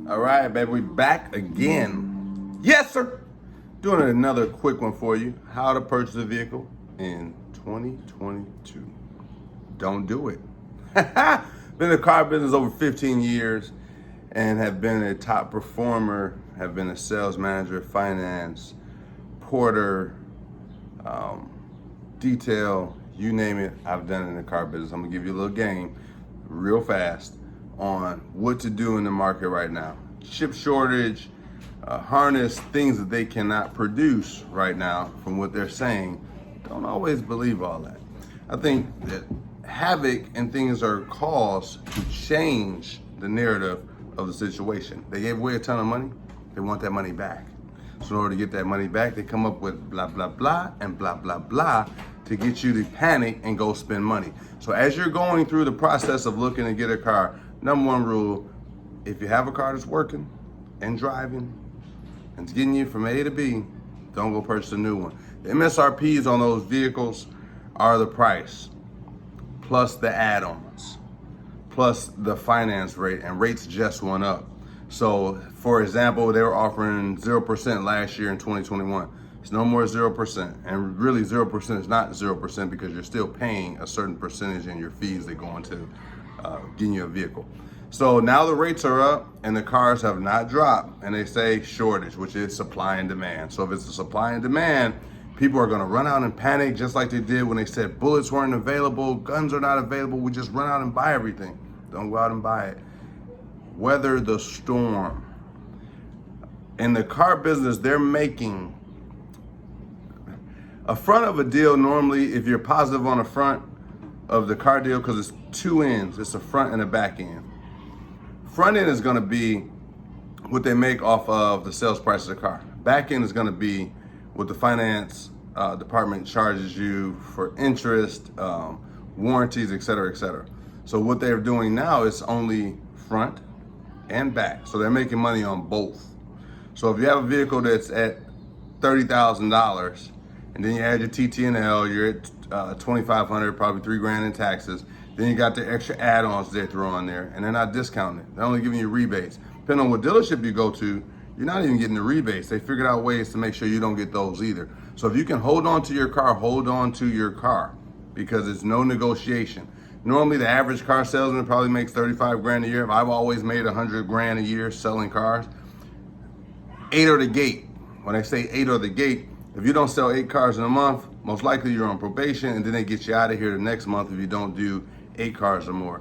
All right, baby, we back again. Yes, sir. Doing another quick one for you. How to purchase a vehicle in 2022. Don't do it. Been in the car business over 15 years and have been a top performer, have been a sales manager, finance, porter, detail, you name it, I've done it in the car business. I'm gonna give you a little game real fast on what to do in the market right now. Chip shortage, harness, things that they cannot produce right now from what they're saying. Don't always believe all that. I think that havoc and things are caused to change the narrative of the situation. They gave away a ton of money, they want that money back. So in order to get that money back, they come up with blah, blah, blah, and blah, blah, blah to get you to panic and go spend money. So as you're going through the process of looking to get a car, number one rule, if you have a car that's working and driving and it's getting you from A to B, don't go purchase a new one. The MSRPs on those vehicles are the price, plus the add-ons, plus the finance rate, and rates just went up. So for example, they were offering 0% last year in 2021. It's no more 0%. And really 0% is not 0% because you're still paying a certain percentage in your fees that go into getting you a vehicle. So now the rates are up and the cars have not dropped, and they say shortage, which is supply and demand. So if it's a supply and demand, people are gonna run out and panic just like they did when they said bullets weren't available, guns are not available, we just run out and buy everything. Don't go out and buy it. Weather the storm. In the car business, they're making a front of a deal. Normally, if you're positive on the front of the car deal, because it's two ends, it's a front and a back end. Front end is going to be what they make off of the sales price of the car. Back end is going to be what the finance department charges you for interest, warranties, et cetera, et cetera. So what they're doing now is only front and back. So they're making money on both. So if you have a vehicle that's at $30,000 and then you add your TT&L, you're at $2,500, probably $3,000 in taxes. Then you got the extra add-ons they throw on there, and they're not discounting it. They're only giving you rebates. Depending on what dealership you go to, you're not even getting the rebates. They figured out ways to make sure you don't get those either. So if you can hold on to your car, hold on to your car, because it's no negotiation. Normally the average car salesman probably makes $35,000 a year. I've always made $100,000 a year selling cars. 8 are the gate. When I say 8 are the gate, if you don't sell 8 cars in a month, most likely you're on probation, and then they get you out of here the next month if you don't do 8 cars or more.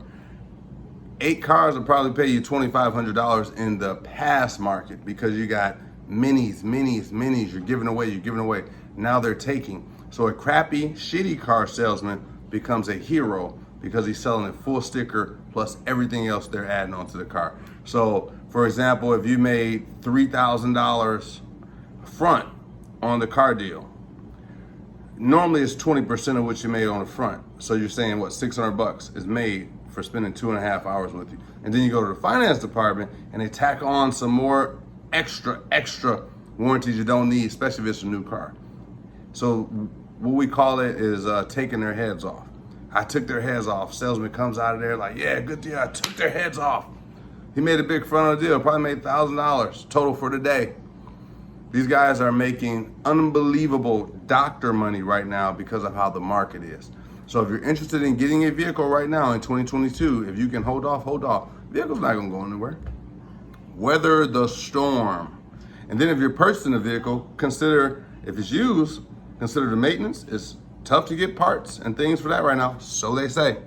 8 cars will probably pay you $2,500 in the past market because you got minis, you're giving away. Now they're taking. So a crappy, shitty car salesman becomes a hero because he's selling a full sticker plus everything else they're adding onto the car. So for example, if you made $3,000 front on the car deal, normally it's 20% of what you made on the front. So you're saying what, $600 is made for spending 2.5 hours with you. And then you go to the finance department and they tack on some more extra warranties you don't need, especially if it's a new car. So what we call it is taking their heads off. I took their heads off. Salesman comes out of there like, yeah, good deal, I took their heads off. He made a big front on the deal, probably made $1,000 total for the day. These guys are making unbelievable doctor money right now because of how the market is. So if you're interested in getting a vehicle right now in 2022, if you can hold off, vehicle's not gonna go anywhere. Weather the storm. And then if you're purchasing a vehicle, consider, if it's used, consider the maintenance. It's tough to get parts and things for that right now, so they say.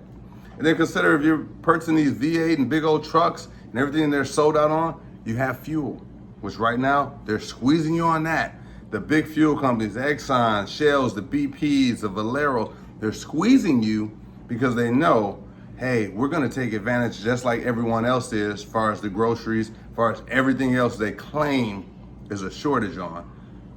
And then consider if you're purchasing these V8 and big old trucks and everything they're sold out on, you have fuel, which right now they're squeezing you on that. The big fuel companies, the Exxon, Shells, the BPs, the Valeros, they're squeezing you because they know, hey, we're gonna take advantage just like everyone else is as far as the groceries, as far as everything else they claim is a shortage on.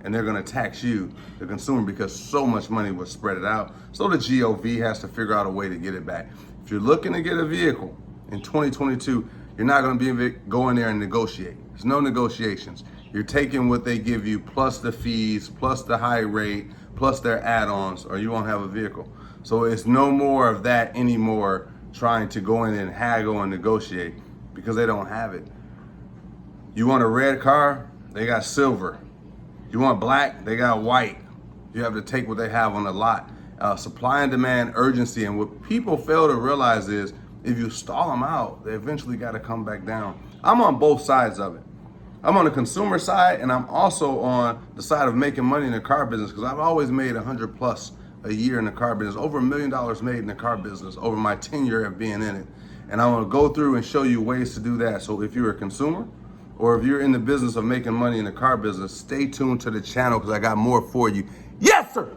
And they're gonna tax you, the consumer, because so much money was spread it out. So the GOV has to figure out a way to get it back. If you're looking to get a vehicle in 2022, you're not gonna be going there and negotiate. There's no negotiations. You're taking what they give you, plus the fees, plus the high rate, plus their add-ons, or you won't have a vehicle. So it's no more of that anymore, trying to go in and haggle and negotiate, because they don't have it. You want a red car? They got silver. You want black? They got white. You have to take what they have on the lot. Supply and demand, urgency, and what people fail to realize is if you stall them out, they eventually got to come back down. I'm on both sides of it. I'm on the consumer side, and I'm also on the side of making money in the car business, because I've always made 100 plus a year in the car business, over $1 million made in the car business over my tenure of being in it. And I want to go through and show you ways to do that. So if you're a consumer or if you're in the business of making money in the car business, stay tuned to the channel because I got more for you. Yes, sir.